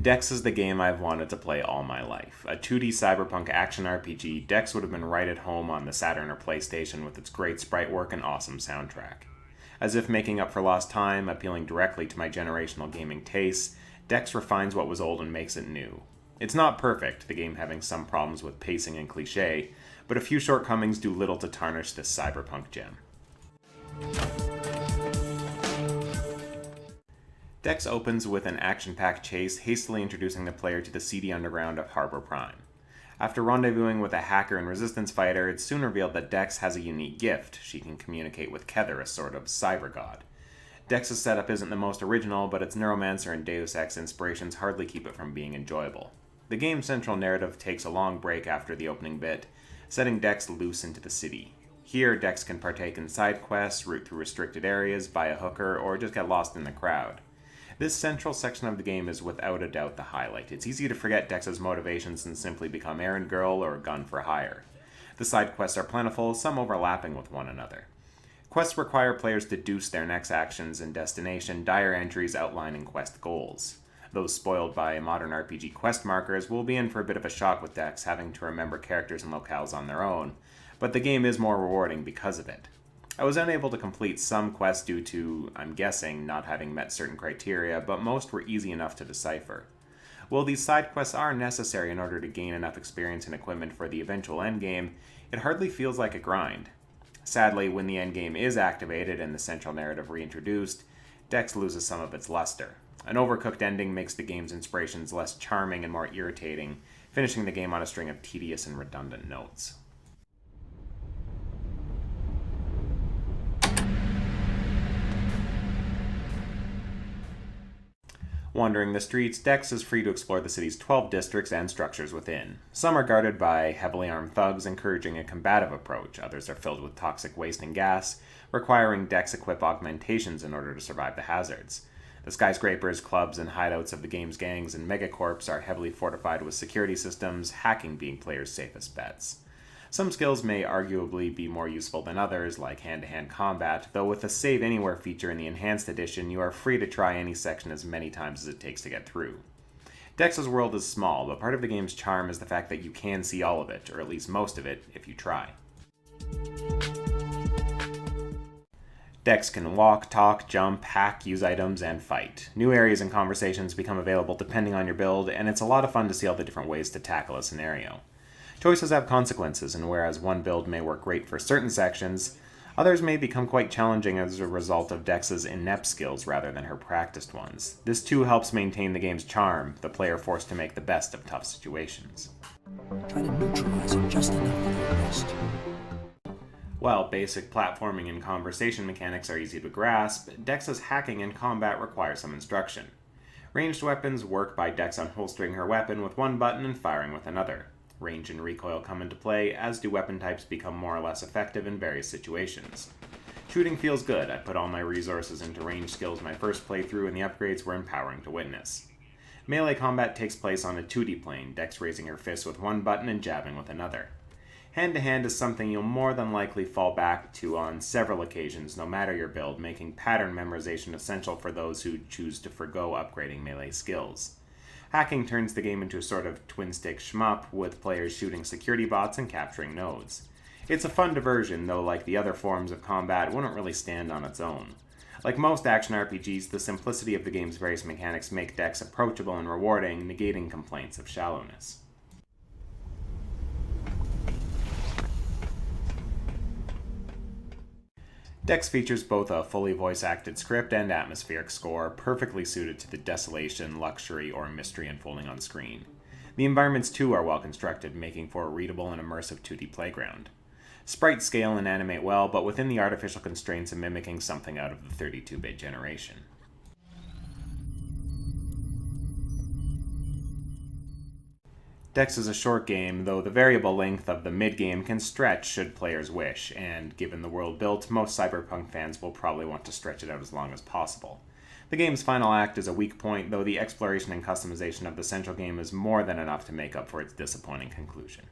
Dex is the game I've wanted to play all my life. A 2D cyberpunk action RPG, Dex would have been right at home on the Saturn or PlayStation with its great sprite work and awesome soundtrack. As if making up for lost time, appealing directly to my generational gaming tastes, Dex refines what was old and makes it new. It's not perfect, the game having some problems with pacing and cliché, but a few shortcomings do little to tarnish this cyberpunk gem. Dex opens with an action-packed chase, hastily introducing the player to the seedy underground of Harbor Prime. After rendezvousing with a hacker and resistance fighter, it's soon revealed that Dex has a unique gift. She can communicate with Kether, a sort of cyber god. Dex's setup isn't the most original, but its Neuromancer and Deus Ex inspirations hardly keep it from being enjoyable. The game's central narrative takes a long break after the opening bit, setting Dex loose into the city. Here, Dex can partake in side quests, route through restricted areas, buy a hooker, or just get lost in the crowd. This central section of the game is without a doubt the highlight. It's easy to forget Dex's motivations and simply become errand girl or gun for hire. The side quests are plentiful, some overlapping with one another. Quests require players to deduce their next actions and destination, dire entries outlining quest goals. Those spoiled by modern RPG quest markers will be in for a bit of a shock with Dex having to remember characters and locales on their own, but the game is more rewarding because of it. I was unable to complete some quests due to, I'm guessing, not having met certain criteria, but most were easy enough to decipher. While these side quests are necessary in order to gain enough experience and equipment for the eventual endgame, it hardly feels like a grind. Sadly, when the endgame is activated and the central narrative reintroduced, Dex loses some of its luster. An overcooked ending makes the game's inspirations less charming and more irritating, finishing the game on a string of tedious and redundant notes. Wandering the streets, Dex is free to explore the city's 12 districts and structures within. Some are guarded by heavily armed thugs encouraging a combative approach, others are filled with toxic waste and gas, requiring Dex equip augmentations in order to survive the hazards. The skyscrapers, clubs, and hideouts of the game's gangs and megacorps are heavily fortified with security systems, hacking being players' safest bets. Some skills may arguably be more useful than others, like hand-to-hand combat, though with the Save Anywhere feature in the Enhanced Edition, you are free to try any section as many times as it takes to get through. Dex's world is small, but part of the game's charm is the fact that you can see all of it, or at least most of it, if you try. Dex can walk, talk, jump, hack, use items, and fight. New areas and conversations become available depending on your build, and it's a lot of fun to see all the different ways to tackle a scenario. Choices have consequences, and whereas one build may work great for certain sections, others may become quite challenging as a result of Dex's inept skills rather than her practiced ones. This too helps maintain the game's charm, the player forced to make the best of tough situations. Try to neutralize it just enough for the rest. While basic platforming and conversation mechanics are easy to grasp, Dex's hacking and combat require some instruction. Ranged weapons work by Dex unholstering her weapon with one button and firing with another. Range and recoil come into play, as do weapon types become more or less effective in various situations. Shooting feels good. I put all my resources into range skills my first playthrough, and the upgrades were empowering to witness. Melee combat takes place on a 2D plane, Dex raising her fist with one button and jabbing with another. Hand-to-hand is something you'll more than likely fall back to on several occasions, no matter your build, making pattern memorization essential for those who choose to forgo upgrading melee skills. Hacking turns the game into a sort of twin-stick shmup, with players shooting security bots and capturing nodes. It's a fun diversion, though like the other forms of combat, wouldn't really stand on its own. Like most action RPGs, the simplicity of the game's various mechanics make Dex approachable and rewarding, negating complaints of shallowness. Dex features both a fully voice-acted script and atmospheric score, perfectly suited to the desolation, luxury, or mystery unfolding on screen. The environments too are well constructed, making for a readable and immersive 2D playground. Sprites scale and animate well, but within the artificial constraints of mimicking something out of the 32-bit generation. Dex is a short game, though the variable length of the mid-game can stretch should players wish, and given the world built, most Cyberpunk fans will probably want to stretch it out as long as possible. The game's final act is a weak point, though the exploration and customization of the central game is more than enough to make up for its disappointing conclusion.